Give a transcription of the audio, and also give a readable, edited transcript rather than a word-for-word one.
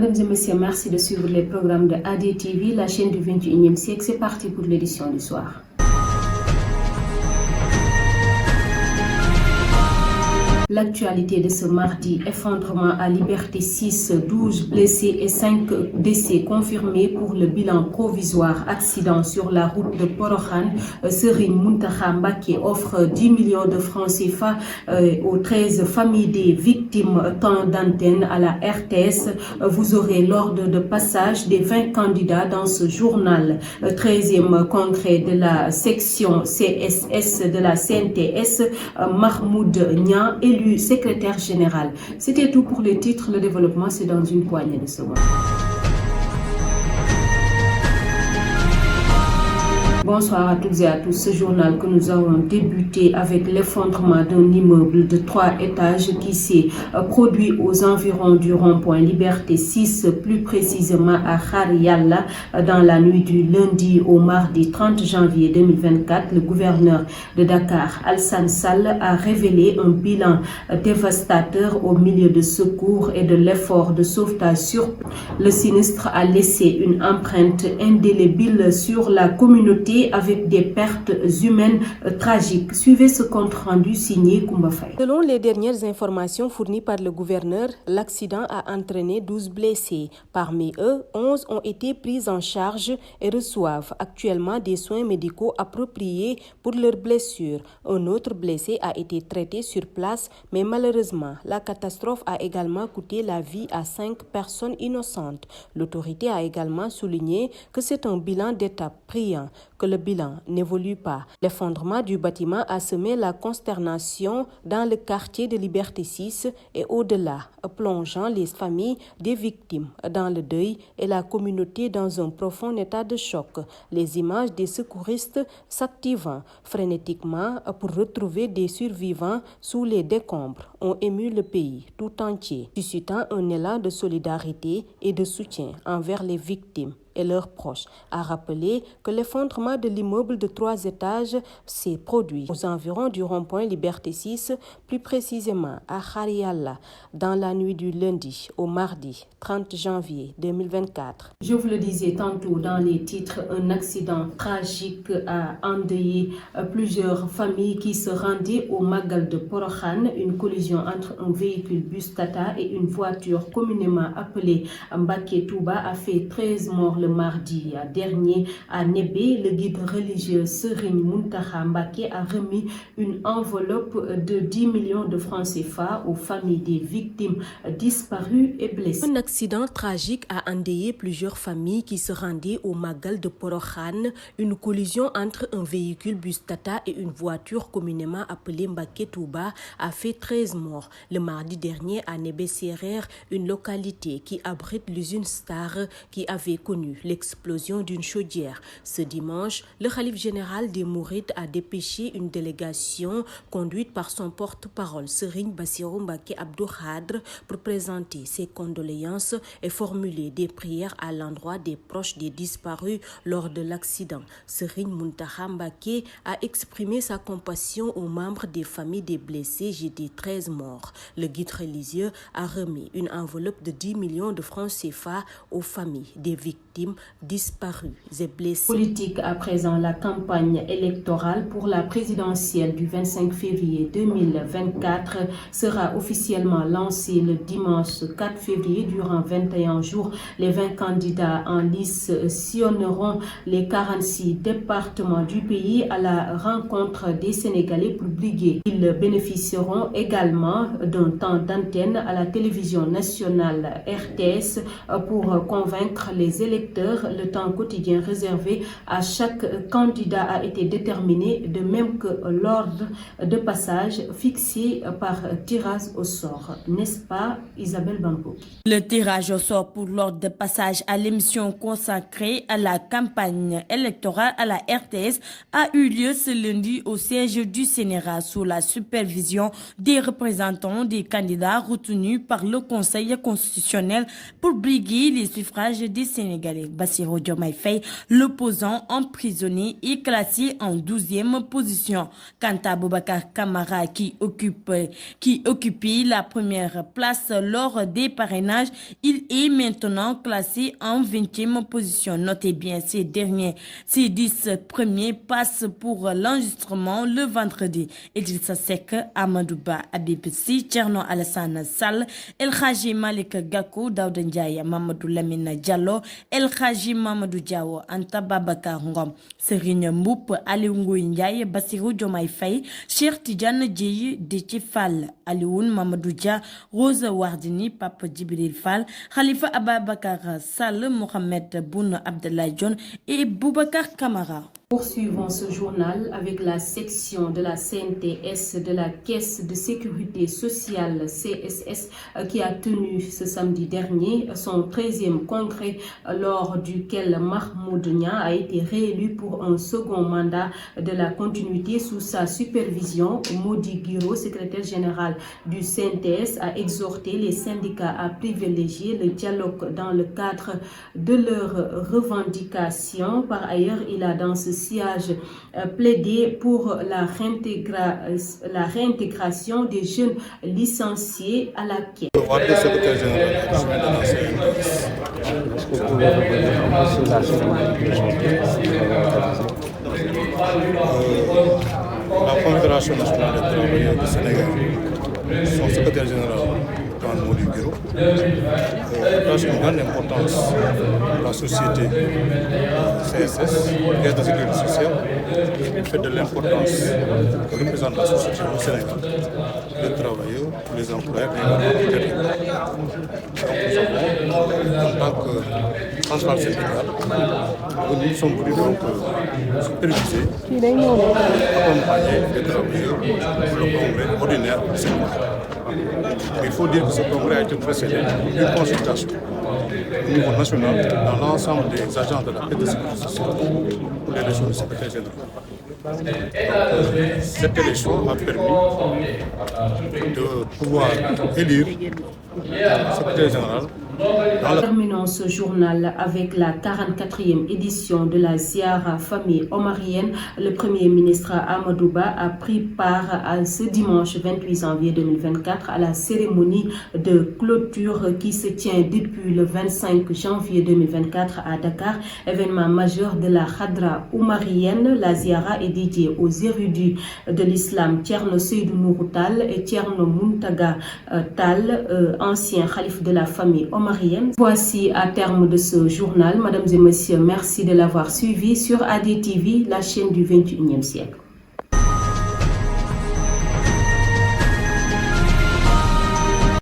Mesdames et messieurs, merci de suivre les programmes de ADTV, la chaîne du 21e siècle. C'est parti pour l'édition du soir. L'actualité de ce mardi, effondrement à Liberté 6, 12 blessés et 5 décès confirmés pour le bilan provisoire. Accident sur la route de Porokhane. Serigne Mountakha Mbacké offre 10 millions de francs CFA aux 13 familles des victimes. Temps d'antenne à la RTS. Vous aurez l'ordre de passage des 20 candidats dans ce journal. 13e congrès de la section CSS de la CNTS. Mahmoud Niang, élu secrétaire général. C'était tout pour les titres. Le développement, c'est dans une poignée de secondes. Bonsoir à toutes et à tous. Ce journal que nous avons débuté avec l'effondrement d'un immeuble de 3 étages qui s'est produit aux environs du rond-point Liberté 6, plus précisément à Khar Yalla, dans la nuit du lundi au mardi 30 janvier 2024. Le gouverneur de Dakar, Alassane Sall, a révélé un bilan dévastateur au milieu de secours et de l'effort de sauvetage sur le sinistre a laissé une empreinte indélébile sur la communauté avec des pertes humaines tragiques. Suivez ce compte rendu signé Koumba Faye. Selon les dernières informations fournies par le gouverneur, l'accident a entraîné 12 blessés. Parmi eux, 11 ont été pris en charge et reçoivent actuellement des soins médicaux appropriés pour leurs blessures. Un autre blessé a été traité sur place, mais malheureusement, la catastrophe a également coûté la vie à 5 personnes innocentes. L'autorité a également souligné que c'est un bilan d'étape priant, que le bilan n'évolue pas. L'effondrement du bâtiment a semé la consternation dans le quartier de Liberté 6 et au-delà, plongeant les familles des victimes dans le deuil et la communauté dans un profond état de choc. Les images des secouristes s'activant frénétiquement pour retrouver des survivants sous les décombres ont ému le pays tout entier, suscitant un élan de solidarité et de soutien envers les victimes et leurs proches, a rappelé que l'effondrement de l'immeuble de 3 étages s'est produit aux environs du rond-point Liberté 6, plus précisément à Khar Yalla, dans la nuit du lundi au mardi 30 janvier 2024. Je vous le disais tantôt dans les titres, un accident tragique a endeuillé plusieurs familles qui se rendaient au Magal de Porokhane. Une collision entre un véhicule bus Tata et une voiture communément appelée Mbacké Touba a fait 13 morts le mardi dernier à Nébé. Le guide religieux Serigne Mountakha Mbacké a remis une enveloppe de 10 millions de francs CFA aux familles des victimes disparues et blessées. Un accident tragique a endeuillé plusieurs familles qui se rendaient au Magal de Porokhane. Une collision entre un véhicule bus Tata et une voiture communément appelée Mbacké Touba a fait 13 morts le mardi dernier à Nébé Sérère, une localité qui abrite l'usine Star qui avait connu l'explosion d'une chaudière. Ce dimanche, le khalife général des Mourides a dépêché une délégation conduite par son porte-parole Serigne Bassirou Mbacké Abdou Khadre pour présenter ses condoléances et formuler des prières à l'endroit des proches des disparus lors de l'accident. Serigne Mountakha Mbacké a exprimé sa compassion aux membres des familles des blessés et des 13 morts. Le guide religieux a remis une enveloppe de 10 millions de francs CFA aux familles des victimes disparues et blessées. Politique à présent, la campagne électorale pour la présidentielle du 25 février 2024 sera officiellement lancée le dimanche 4 février. Durant 21 jours, les 20 candidats en lice sillonneront les 46 départements du pays à la rencontre des Sénégalais pour briguer. Ils bénéficieront également d'un temps d'antenne à la télévision nationale RTS pour convaincre les électeurs. Le temps quotidien réservé à chaque candidat a été déterminé, de même que l'ordre de passage fixé par tirage au sort. N'est-ce pas, Isabelle Bampo? Le tirage au sort pour l'ordre de passage à l'émission consacrée à la campagne électorale à la RTS a eu lieu ce lundi au siège du Sénégal sous la supervision des représentants des candidats retenus par le Conseil constitutionnel pour briguer les suffrages des Sénégalais. République Bassirou Diomaye Faye, l'opposant emprisonné est classé en 12e position. Quant à Boubacar Camara qui occupait la première place lors des parrainages, il est maintenant classé en 20e position. Notez bien ces 10 premiers passent pour l'enregistrement le vendredi. Idrissa Seck, Amadou Ba, Habib Sy, Thierno Alassane Sall, El Hadji Malick Gakou, Daouda Ndiaye, Mamadou Lamine Diallo, El Hadji Mamadou Diawo, Anta Babacar Ngom, Serigne Mboup, Aliou Ngouille Ndiaye, Bassirou Diomaye Faye, Cheikh Tidiane Dièye, Déthié Fall, Alioune Mamadou Dia, Rose Wardini, Pape Djibril Fall, Khalifa Ababacar Sall, Mohamed Boun Abdallah Dionne et Boubacar Camara. Poursuivons ce journal avec la section de la CNTS de la Caisse de sécurité sociale CSS qui a tenu ce samedi dernier son 13e congrès lors duquel Mahmoud Niang a été réélu pour un second mandat de la continuité sous sa supervision. Mody Guiro, secrétaire général du CNTS, a exhorté les syndicats à privilégier le dialogue dans le cadre de leurs revendications. Par ailleurs, il a dans ce siège plaidé pour la réintégration des jeunes licenciés à la Caisse. La Confédération nationale des travailleurs du Sénégal, son secrétaire général, Mody Guiro, attache une grande importance à la société CSS, Caisse de sécurité sociale, du fait de l'importance que représente la société au Sénégal, les travailleurs, les employeurs et les territoires. Donc nous avons, en tant que centrale syndicale, nous sommes venus donc superviser, accompagner les travailleurs pour le congrès ordinaire du Sénégal. Il faut dire que ce congrès a été précédé d'une consultation au niveau national dans l'ensemble des agents de la Caisse de sécurité sociale pour l'élection du secrétaire général. Cette élection a permis de pouvoir élire le secrétaire général. Terminons ce journal avec la 44e édition de la Ziara famille omarienne. Le Premier ministre Amadou Ba a pris part à ce dimanche 28 janvier 2024 à la cérémonie de clôture qui se tient depuis le 25 janvier 2024 à Dakar. Événement majeur de la Khadra omarienne, la Ziara est dédiée aux érudits de l'islam Thierno Seydou Nourou Tall et Thierno Mountaga Tall, ancien khalife de la famille omarienne. Voici à terme de ce journal. Mesdames et messieurs, merci de l'avoir suivi sur ADTV, la chaîne du 21e siècle.